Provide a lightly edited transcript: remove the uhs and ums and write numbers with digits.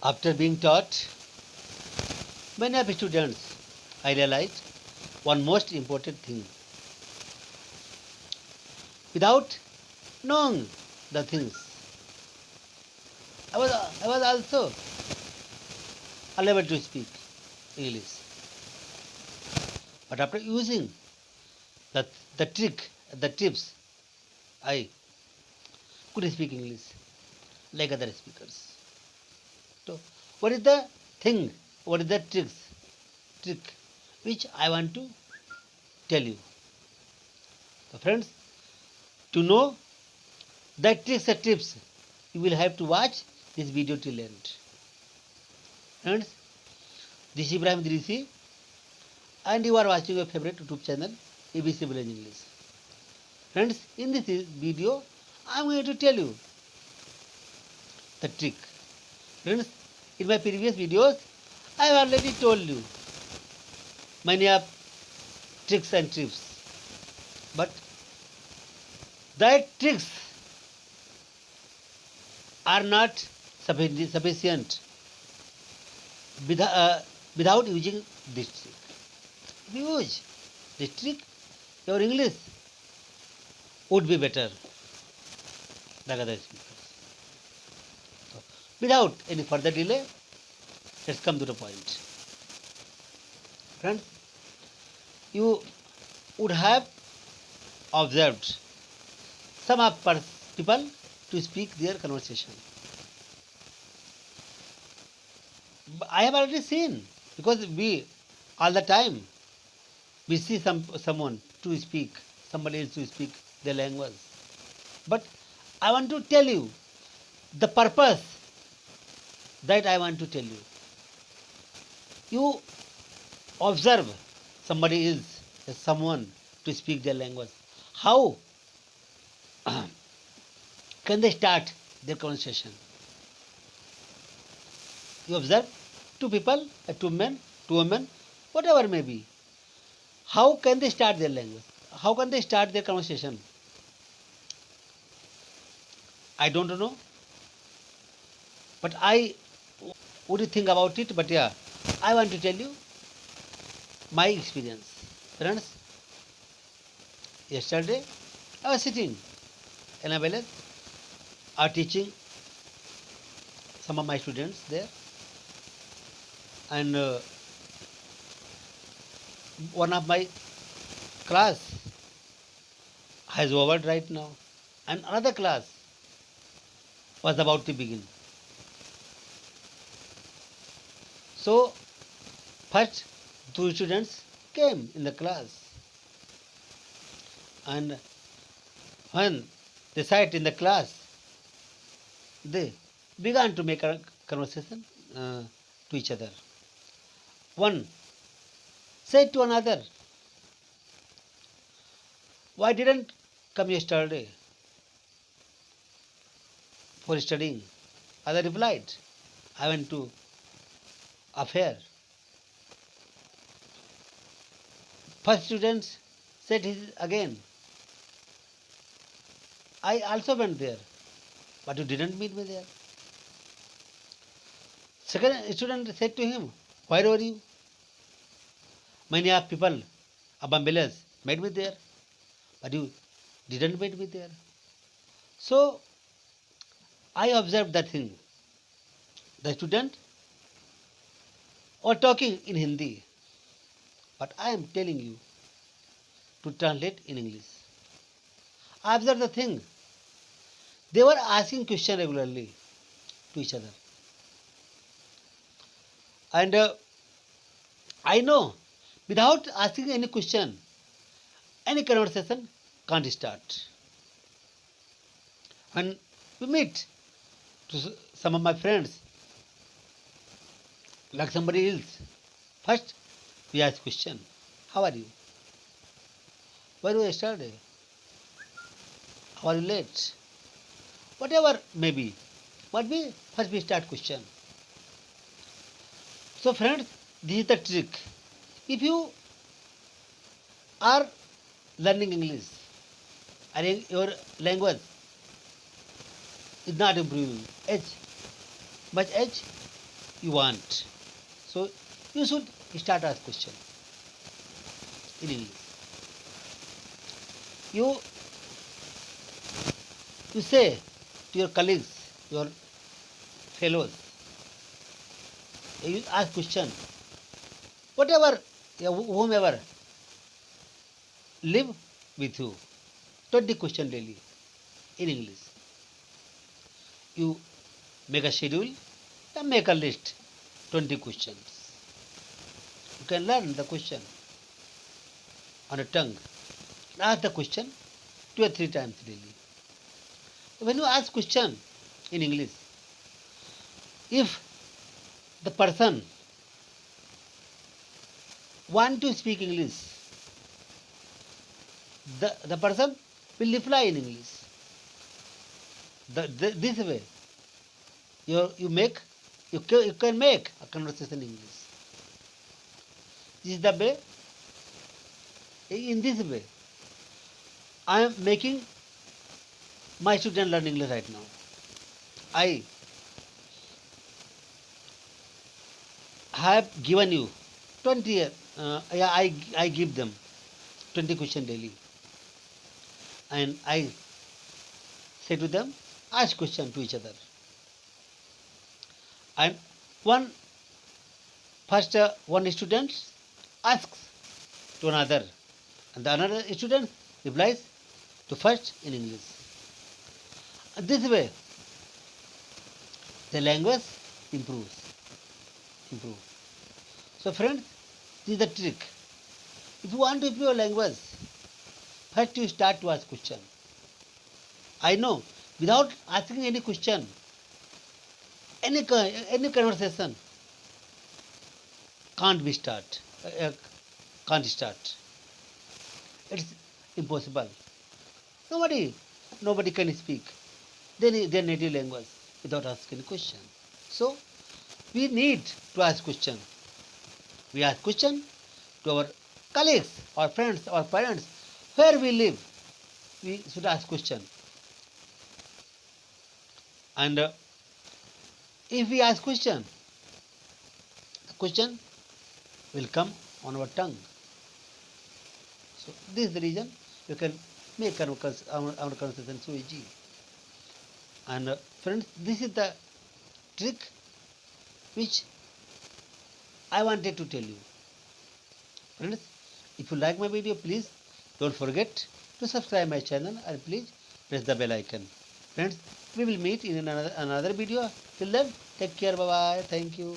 After being taught many of students, I realized one most important thing. Without knowing the things, I was also unable to speak English. But after using the, the trick, the tips, I could speak English like other speakers. So, what is the thing? What is the trick which I want to tell you? So, friends, to know the tricks and tips, you will have to watch this video till end. Friends, this is Ibrahim Idrisi, and you are watching your favorite YouTube channel, ABC Village English. Friends, in this video, I am going to tell you the trick. Friends, in my previous videos, I have already told you many of tricks and tips. But that tricks are not sufficient without using this trick. If you use this trick, your English would be better than other speakers. So, without any further delay, let's come to the point. Friends, you would have observed some of people to speak their conversation. I have already seen, because we all the time we see someone to speak, somebody else to speak their language. But I want to tell you the purpose that I want to tell you. You observe somebody else, someone to speak their language. How can they start their conversation? You observe two people, two men, two women, whatever may be. How can they start their language? How can they start their conversation? I don't know. But I would think about it. But yeah, I want to tell you my experience. Friends, yesterday I was sitting in a village, I was teaching some of my students there, and one of my class has over right now, and another class was about to begin. So, first two students came in the class, and when they sat in the class, they began to make a conversation to each other. One said to another, "Why didn't come yesterday for studying?" Other replied, "I went to a fair." First student said again, "I also went there, but you didn't meet me there." Second student said to him, "Where were you? Many of people of my village met me there, but you didn't meet me there." So I observed that thing. The student were talking in Hindi, but I am telling you to translate in English. I observed the thing. They were asking questions regularly to each other. And I know without asking any question, any conversation can't start. When we meet to some of my friends, like somebody else, first we ask question, "How are you? Where were you yesterday? How are you late?" Whatever may be. But first we start question. So friends, this is the trick. If you are learning English and your language is not improving much as you want. So you should start ask question in English. You you say to your colleagues, your fellows, you ask question. Whatever, whomever live with you, 20 question daily in English. You make a schedule and make a list, 20 questions. You can learn the question on a tongue. Ask the question 2 or 3 times daily. When you ask question in English, if the person want to speak English, the person will reply in English. This way, you can make a conversation in English. This is the way. In this way, I am making my student learn English right now. I have given you 20. I give them 20 question daily, and I say to them, ask question to each other. And one one student asks to another, and the another student replies to first in English. This way, the language improves. Improve. So, friends, this is the trick. If you want to improve your language, first you start to ask question. I know, without asking any question, any conversation can't be start. Can't start. It's impossible. Nobody can speak their native language without asking question. So we need to ask question. We ask question to our colleagues, our friends, our parents, where we live. We should ask question. And if we ask question, the question will come on our tongue. So this is the reason you can make our conversation so easy. And friends, this is the trick which I wanted to tell you. Friends, if you like my video, please don't forget to subscribe my channel and please press the bell icon. Friends, we will meet in another video. Till then, take care. Bye bye. Thank you.